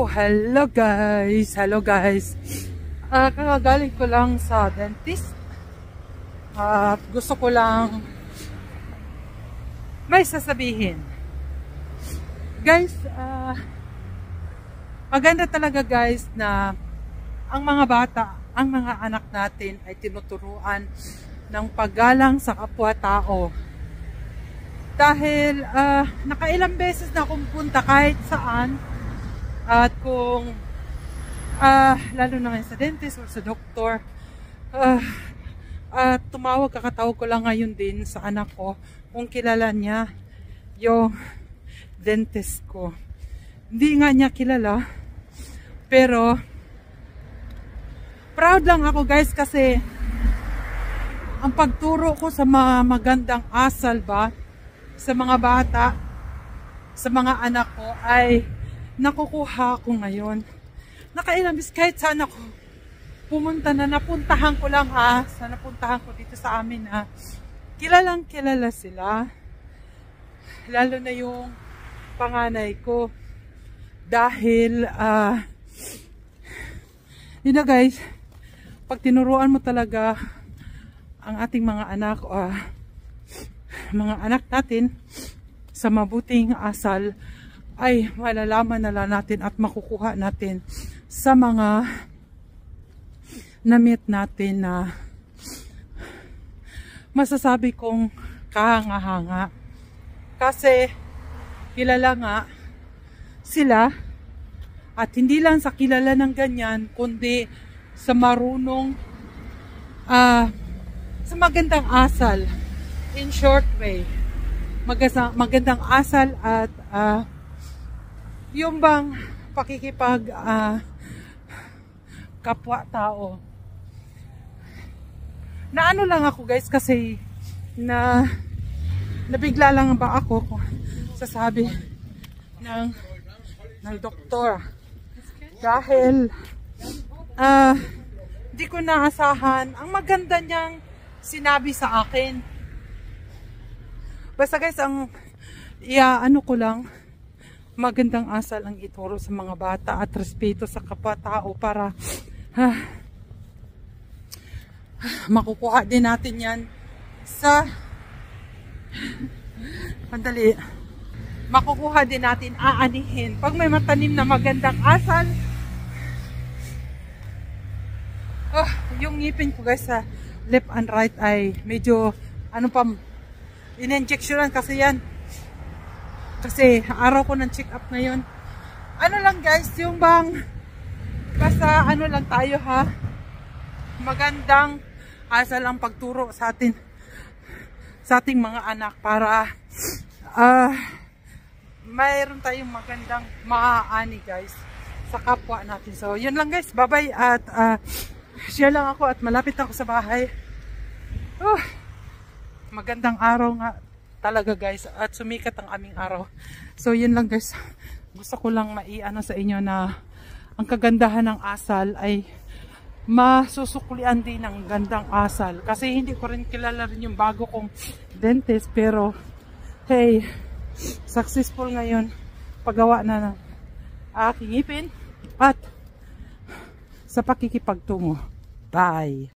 Hello guys! Hello guys! Kakagaling ko lang sa dentist. At gusto ko lang may sasabihin. Guys, maganda talaga guys na ang mga bata, ang mga anak natin ay tinuturuan ng paggalang sa kapwa-tao. Dahil nakailang beses na akong punta kahit saan. At kung lalo na sa dentist o sa doktor, tumawag, kakatawag ko lang ngayon din sa anak ko kung kilala niya yung dentist ko. Hindi nga niya kilala, pero proud lang ako guys kasi ang pagturo ko sa mga magandang asal ba sa mga bata, sa mga anak ko ay nakukuha ko ngayon. Nakailang bis kahit saan ako pumunta na, napuntahan ko lang napuntahan ko dito sa amin kilalang kilala sila. Lalo na yung panganay ko. Dahil yun na guys, pag tinuruan mo talaga ang ating mga anak mga anak natin sa mabuting asal, ay malalaman na lang natin at makukuha natin sa mga na-meet natin na masasabi kong kahanga-hanga. Kasi kilala nga sila, at hindi lang sa kilala ng ganyan, kundi sa marunong sa magandang asal. In short way, magandang asal at yung bang pakikipag kapwa-tao. Na ano lang ako guys kasi nabigla lang ba ako kung sasabi ng doktor. Dahil di ko naasahan ang maganda niyang sinabi sa akin. Basta guys, ang ano ko lang, magandang asal ang ituro sa mga bata at respeto sa kapwa-tao para makukuha din natin yan sa makukuha din natin, aanihin pag may matanim na magandang asal. Yung ngipin ko guys sa left and right ay medyo in-injectionan kasi yan. Kasi araw ko ng check up ngayon. Ano lang guys, yung bang basta ano lang tayo magandang asal ang pagturo sa atin, sa ating mga anak para mayroon tayong magandang maaani guys sa kapwa natin. So yun lang guys, bye bye at share lang ako at malapit ako sa bahay. Magandang araw nga talaga guys at sumikat ang aming araw. So yun lang guys, gusto ko lang maiano sa inyo na ang kagandahan ng asal ay masusuklian din ng gandang asal. Kasi hindi ko rin kilala rin yung bago kong dentist, pero hey, successful ngayon paggawa na ng aking ngipin at sa pakikipagtungo. Bye!